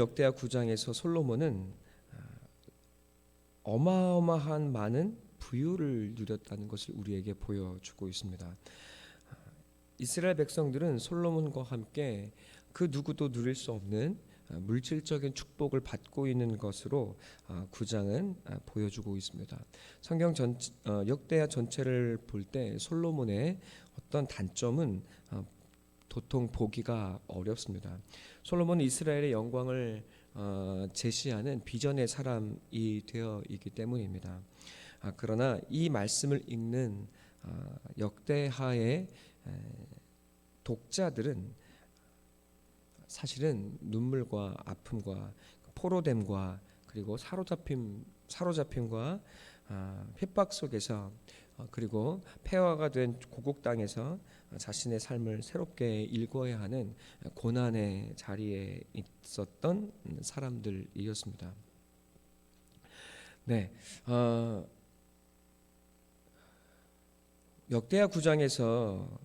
역대하 9장에서 솔로몬은 어마어마한 많은 부유를 누렸다는 것을 우리에게 보여주고 있습니다. 이스라엘 백성들은 솔로몬과 함께 그 누구도 누릴 수 없는 물질적인 축복을 받고 있는 것으로 9장은 보여주고 있습니다. 성경 역대하 전체를 볼 때 솔로몬의 어떤 단점은 도통 보기가 어렵습니다. 솔로몬은 이스라엘의 영광을 제시하는 비전의 사람이 되어 있기 때문입니다. 그러나 이 말씀을 읽는 역대하의 독자들은 사실은 눈물과 아픔과 포로됨과 그리고 사로잡힘과 핍박 속에서 그리고 폐허가 된 고국 땅에서 자신의 삶을 새롭게 일궈야 하는 고난의 자리에 있었던 사람들이었습니다. 네, 역대하 9장에서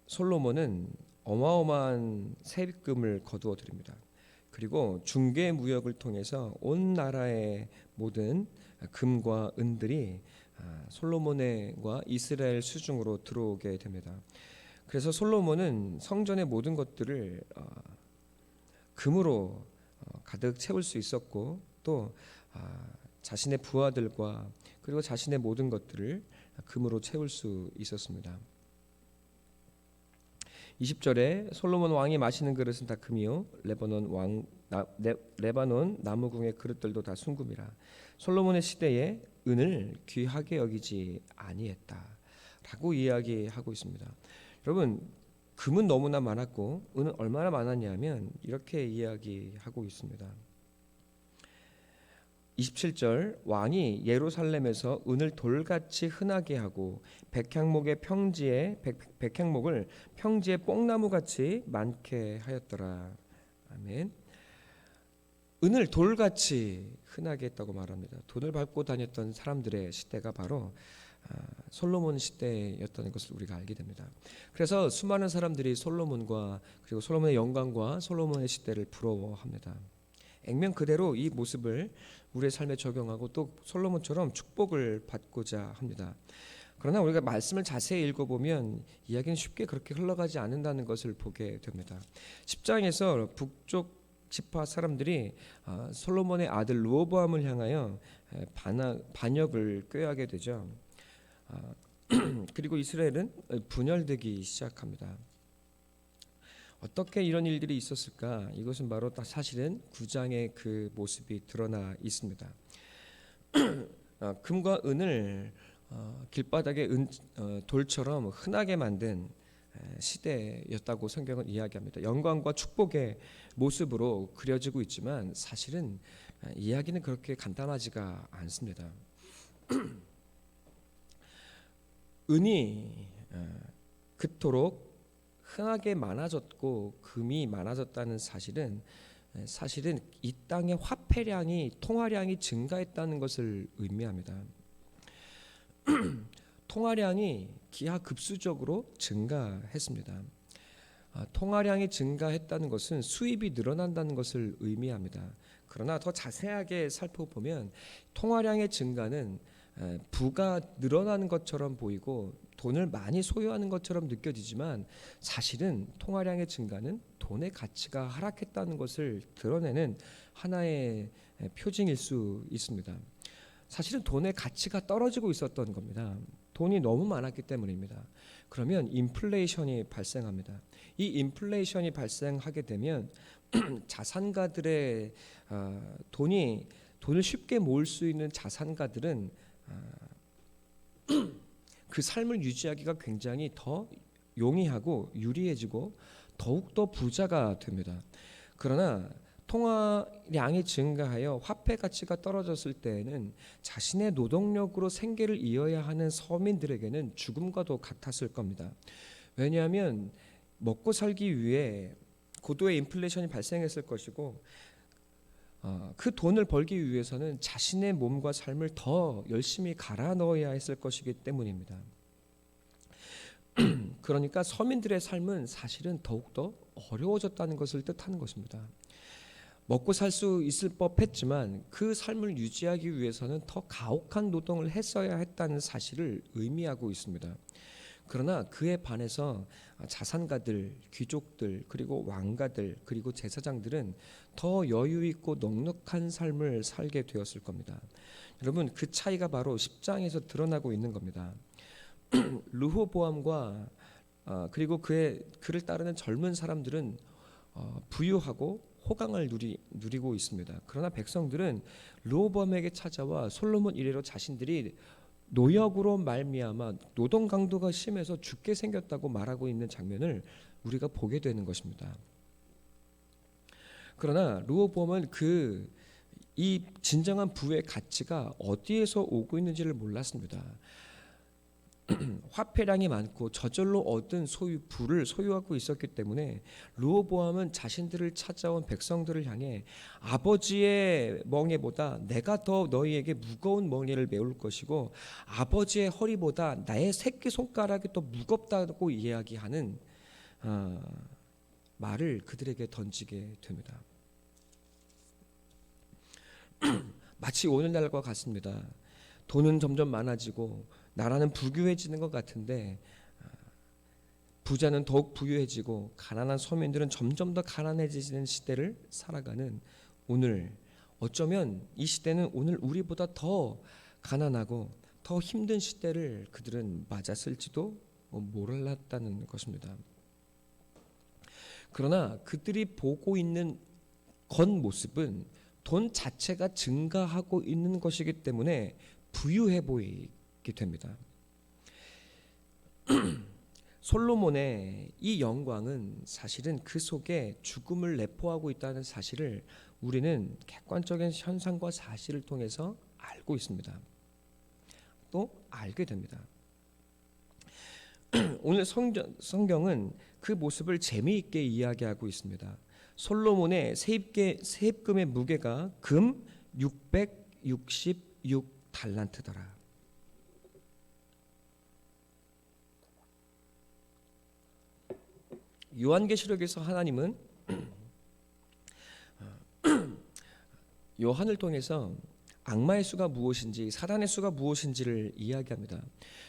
솔로몬은 어마어마한 세금을 거두어 드립니다. 그리고 중개 무역을 통해서 온 나라의 모든 금과 은들이 솔로몬과 이스라엘 수중으로 들어오게 됩니다. 그래서 솔로몬은 성전의 모든 것들을 금으로 가득 채울 수 있었고 또 자신의 부하들과 그리고 자신의 모든 것들을 금으로 채울 수 있었습니다. 20절에 솔로몬 왕이 마시는 그릇은 다 금이요 레바논 나무궁의 그릇들도 다 순금이라. 솔로몬의 시대에 은을 귀하게 여기지 아니했다라고 이야기하고 있습니다. 여러분, 금은 너무나 많았고 은은 얼마나 많았냐면 이렇게 이야기하고 있습니다. 27절 왕이 예루살렘에서 은을 돌같이 흔하게 하고 백향목을 평지에 뽕나무같이 많게 하였더라. 아멘. 은을 돌같이 흔하게 했다고 말합니다. 돈을 밟고 다녔던 사람들의 시대가 바로 솔로몬 시대였다는 것을 우리가 알게 됩니다. 그래서 수많은 사람들이 솔로몬과 그리고 솔로몬의 영광과 솔로몬의 시대를 부러워합니다. 액면 그대로 이 모습을 우리의 삶에 적용하고 또 솔로몬처럼 축복을 받고자 합니다. 그러나 우리가 말씀을 자세히 읽어보면 이야기는 쉽게 그렇게 흘러가지 않는다는 것을 보게 됩니다. 10장에서 북쪽 지파 사람들이 솔로몬의 아들 르호보암을 향하여 반역을 꾀하게 되죠. 그리고 이스라엘은 분열되기 시작합니다. 어떻게 이런 일들이 있었을까? 이것은 바로 사실은 9장의 그 모습이 드러나 있습니다. 금과 은을 길바닥에 돌처럼 흔하게 만든 시대였다고 성경은 이야기합니다. 영광과 축복의 모습으로 그려지고 있지만 사실은 이야기는 그렇게 간단하지가 않습니다. 은이 그토록 흔하게 많아졌고 금이 많아졌다는 사실은 이 땅의 화폐량이 통화량이 증가했다는 것을 의미합니다. 통화량이 기하급수적으로 증가했습니다. 통화량이 증가했다는 것은 수입이 늘어난다는 것을 의미합니다. 그러나 더 자세하게 살펴보면 통화량의 증가는 부가 늘어나는 것처럼 보이고 돈을 많이 소유하는 것처럼 느껴지지만 사실은 통화량의 증가는 돈의 가치가 하락했다는 것을 드러내는 하나의 표징일 수 있습니다. 사실은 돈의 가치가 떨어지고 있었던 겁니다. 돈이 너무 많았기 때문입니다. 그러면 인플레이션이 발생합니다. 이 인플레이션이 발생하게 되면 자산가들의 돈을 쉽게 모을 수 있는 자산가들은 그 삶을 유지하기가 굉장히 더 용이하고 유리해지고 더욱더 부자가 됩니다. 그러나 통화량이 증가하여 화폐 가치가 떨어졌을 때에는 자신의 노동력으로 생계를 이어야 하는 서민들에게는 죽음과도 같았을 겁니다. 왜냐하면 먹고 살기 위해 고도의 인플레이션이 발생했을 것이고 그 돈을 벌기 위해서는 자신의 몸과 삶을 더 열심히 갈아 넣어야 했을 것이기 때문입니다. 그러니까 서민들의 삶은 사실은 더욱더 어려워졌다는 것을 뜻하는 것입니다. 먹고 살 수 있을 법했지만 그 삶을 유지하기 위해서는 더 가혹한 노동을 했어야 했다는 사실을 의미하고 있습니다. 그러나 그에 반해서 자산가들, 귀족들, 그리고 왕가들, 그리고 제사장들은 더 여유 있고 넉넉한 삶을 살게 되었을 겁니다. 여러분, 그 차이가 바로 10장에서 드러나고 있는 겁니다. 르호보암과 그리고 그를 따르는 젊은 사람들은 부유하고 호강을 누리고 있습니다. 그러나 백성들은 르호보암에게 찾아와 솔로몬 이래로 자신들이 노역으로 말미암아 노동 강도가 심해서 죽게 생겼다고 말하고 있는 장면을 우리가 보게 되는 것입니다. 그러나 르호보암은 이 진정한 부의 가치가 어디에서 오고 있는지를 몰랐습니다. 화폐량이 많고 저절로 얻은 부를 소유하고 있었기 때문에 르호보암은 자신들을 찾아온 백성들을 향해 아버지의 멍에보다 내가 더 너희에게 무거운 멍에를 메울 것이고 아버지의 허리보다 나의 새끼손가락이 더 무겁다고 이야기하는 말을 그들에게 던지게 됩니다. 마치 오늘날과 같습니다. 돈은 점점 많아지고 나라는 부귀해지는 것 같은데 부자는 더욱 부유해지고 가난한 서민들은 점점 더 가난해지는 시대를 살아가는 오늘, 어쩌면 이 시대는 오늘 우리보다 더 가난하고 더 힘든 시대를 그들은 맞았을지도 몰랐다는 것입니다. 그러나 그들이 보고 있는 겉모습은 돈 자체가 증가하고 있는 것이기 때문에 부유해 보이게 됩니다. 솔로몬의 이 영광은 사실은 그 속에 죽음을 내포하고 있다는 사실을 우리는 객관적인 현상과 사실을 통해서 알고 있습니다. 또 알게 됩니다. 오늘 성경은 그 모습을 재미있게 이야기하고 있습니다. 솔로몬의 세입금의 무게가 금 666달란트더라. 요한계시록에서 하나님은 요한을 통해서 악마의 수가 무엇인지 사단의 수가 무엇인지를 이야기합니다.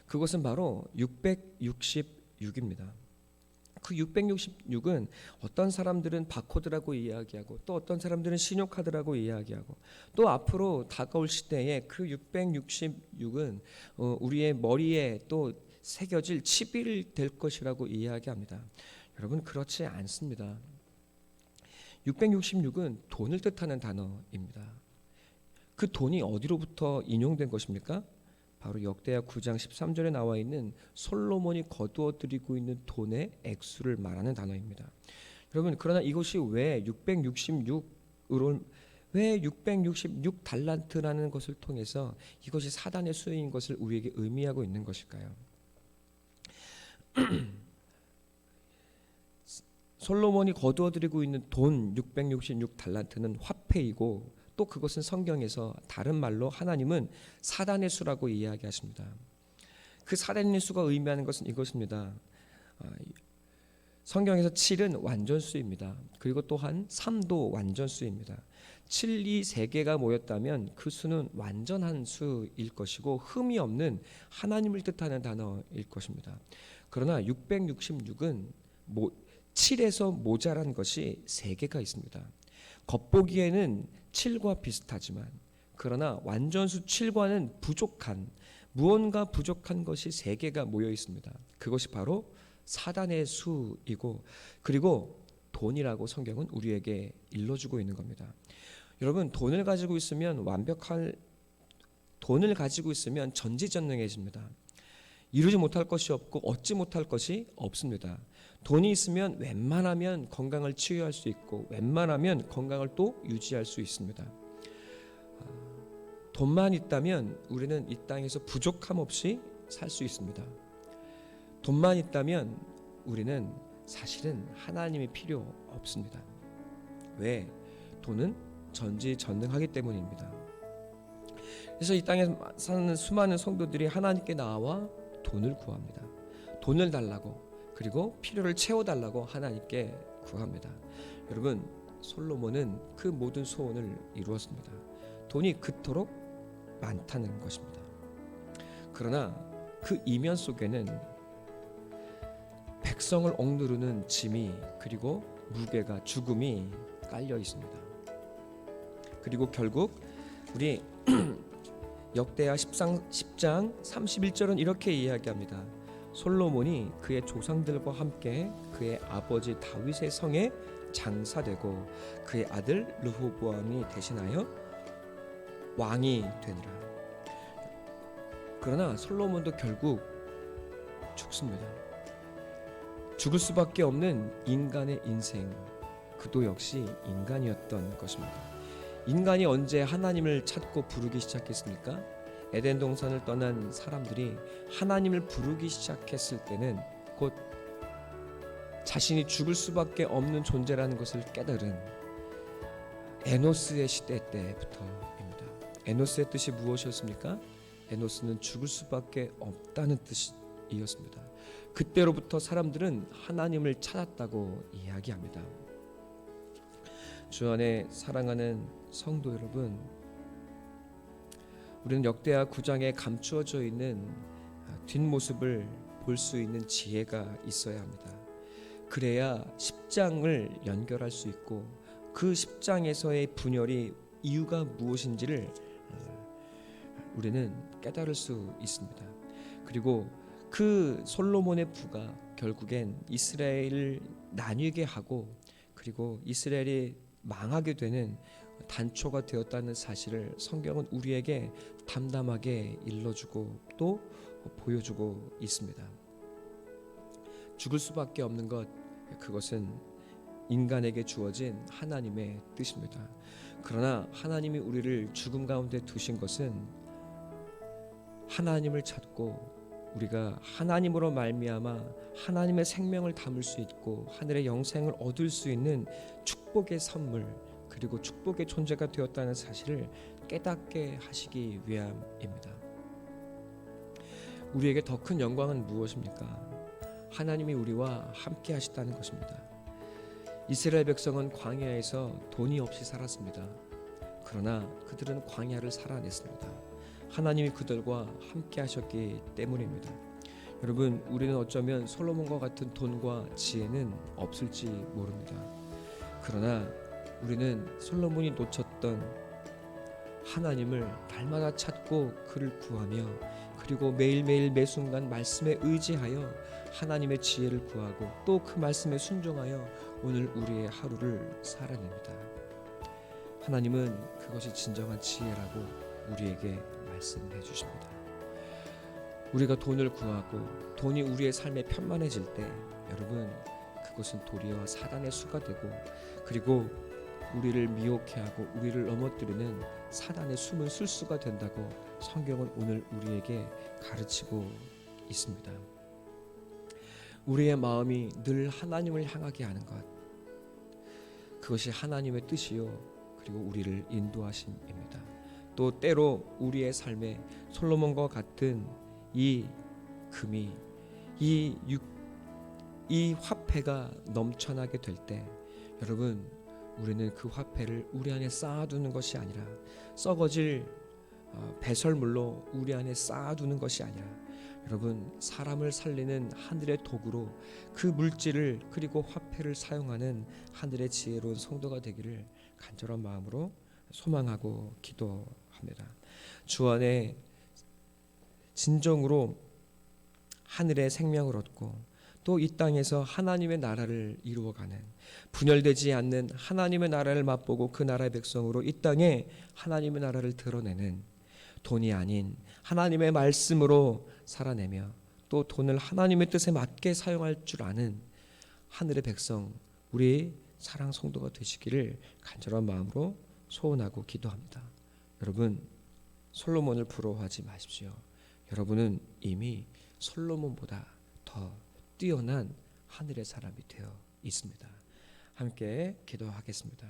그것은 바로 666입니다. 그 666은 어떤 사람들은 바코드라고 이야기하고 또 어떤 사람들은 신용카드라고 이야기하고 또 앞으로 다가올 시대에 그 666은 우리의 머리에 또 새겨질 칩이 될 것이라고 이야기합니다. 여러분, 그렇지 않습니다. 666은 돈을 뜻하는 단어입니다. 그 돈이 어디로부터 인용된 것입니까? 바로 역대하 9장 13절에 나와 있는 솔로몬이 거두어 들이고 있는 돈의 액수를 말하는 단어입니다. 여러분, 그러나 이것이 왜 666달란트라는 것을 통해서 이것이 사단의 수인 것을 우리에게 의미하고 있는 것일까요? 솔로몬이 거두어 들이고 있는 돈 666달란트는 화폐이고 또 그것은 성경에서 다른 말로 하나님은 사단의 수라고 이야기하십니다. 그 사단의 수가 의미하는 것은 이것입니다. 성경에서 7은 완전수입니다. 그리고 또한 3도 완전수입니다. 7이 3개가 모였다면 그 수는 완전한 수일 것이고 흠이 없는 하나님을 뜻하는 단어일 것입니다. 그러나 666은 7에서 모자란 것이 3개가 있습니다. 겉보기에는 7과 비슷하지만 그러나 완전수 7과는 무언가 부족한 것이 3개가 모여 있습니다. 그것이 바로 사단의 수이고 그리고 돈이라고 성경은 우리에게 일러주고 있는 겁니다. 여러분, 돈을 가지고 있으면 전지전능해집니다. 이루지 못할 것이 없고 얻지 못할 것이 없습니다. 돈이 있으면 웬만하면 건강을 치유할 수 있고 웬만하면 건강을 또 유지할 수 있습니다. 돈만 있다면 우리는 이 땅에서 부족함 없이 살 수 있습니다. 돈만 있다면 우리는 사실은 하나님이 필요 없습니다. 왜? 돈은 전지전능하기 때문입니다. 그래서 이 땅에 사는 수많은 성도들이 하나님께 나와 돈을 구합니다. 돈을 달라고, 그리고 필요를 채워달라고 하나님께 구합니다. 여러분, 솔로몬은 그 모든 소원을 이루었습니다. 돈이 그토록 많다는 것입니다. 그러나 그 이면 속에는 백성을 억누르는 짐이, 그리고 무게가, 죽음이 깔려 있습니다. 그리고 결국 우리 역대하 10장 31절은 이렇게 이야기합니다. 솔로몬이 그의 조상들과 함께 그의 아버지 다윗의 성에 장사되고 그의 아들 르호보암이 대신하여 왕이 되니라. 그러나 솔로몬도 결국 죽습니다. 죽을 수밖에 없는 인간의 인생, 그도 역시 인간이었던 것입니다. 인간이 언제 하나님을 찾고 부르기 시작했습니까? 에덴 동산을 떠난 사람들이 하나님을 부르기 시작했을 때는 곧 자신이 죽을 수밖에 없는 존재라는 것을 깨달은 에노스의 시대 때부터입니다. 에노스의 뜻이 무엇이었습니까? 에노스는 죽을 수밖에 없다는 뜻이었습니다. 그때로부터 사람들은 하나님을 찾았다고 이야기합니다. 주 안에 사랑하는 성도 여러분, 우리는 역대하 9장에 감추어져 있는 뒷모습을 볼 수 있는 지혜가 있어야 합니다. 그래야 10장을 연결할 수 있고 그 10장에서의 분열이 이유가 무엇인지를 우리는 깨달을 수 있습니다. 그리고 그 솔로몬의 부가 결국엔 이스라엘을 나뉘게 하고 그리고 이스라엘이 망하게 되는 단초가 되었다는 사실을 성경은 우리에게 담담하게 일러주고 또 보여주고 있습니다. 죽을 수밖에 없는 것, 그것은 인간에게 주어진 하나님의 뜻입니다. 그러나 하나님이 우리를 죽음 가운데 두신 것은 하나님을 찾고 우리가 하나님으로 말미암아 하나님의 생명을 담을 수 있고 하늘의 영생을 얻을 수 있는 축복의 선물, 그리고 축복의 존재가 되었다는 사실을 깨닫게 하시기 위함입니다. 우리에게 더 큰 영광은 무엇입니까? 하나님이 우리와 함께 하시다는 것입니다. 이스라엘 백성은 광야에서 돈이 없이 살았습니다. 그러나 그들은 광야를 살아냈습니다. 하나님이 그들과 함께 하셨기 때문입니다. 여러분, 우리는 어쩌면 솔로몬과 같은 돈과 지혜는 없을지 모릅니다. 그러나 우리는 솔로몬이 놓쳤던 하나님을 날마다 찾고 그를 구하며 그리고 매일매일 매순간 말씀에 의지하여 하나님의 지혜를 구하고 또 그 말씀에 순종하여 오늘 우리의 하루를 살아냅니다. 하나님은 그것이 진정한 지혜라고 우리에게 말씀해 주십니다. 우리가 돈을 구하고 돈이 우리의 삶에 편만해질 때 여러분, 그것은 도리어 사단의 수가 되고 그리고 우리를 미혹해 하고 우리를 넘어뜨리는 사단의 숨은 술수가 된다고 성경은 오늘 우리에게 가르치고 있습니다. 우리의 마음이 늘 하나님을 향하게 하는 것, 그것이 하나님의 뜻이요 그리고 우리를 인도하심입니다. 또 때로 우리의 삶에 솔로몬과 같은 이 금이 이 화폐가 넘쳐나게 될 때 여러분, 우리는 그 화폐를 우리 안에 쌓아두는 것이 아니라 썩어질 배설물로 우리 안에 쌓아두는 것이 아니라 여러분, 사람을 살리는 하늘의 도구로 그 물질을 그리고 화폐를 사용하는 하늘의 지혜로운 성도가 되기를 간절한 마음으로 소망하고 기도합니다. 주 안에 진정으로 하늘의 생명을 얻고 또 이 땅에서 하나님의 나라를 이루어가는, 분열되지 않는 하나님의 나라를 맛보고 그 나라의 백성으로 이 땅에 하나님의 나라를 드러내는, 돈이 아닌 하나님의 말씀으로 살아내며 또 돈을 하나님의 뜻에 맞게 사용할 줄 아는 하늘의 백성, 우리 사랑 성도가 되시기를 간절한 마음으로 소원하고 기도합니다. 여러분, 솔로몬을 부러워하지 마십시오. 여러분은 이미 솔로몬보다 더 뛰어난 하늘의 사람이 되어 있습니다. 함께 기도하겠습니다.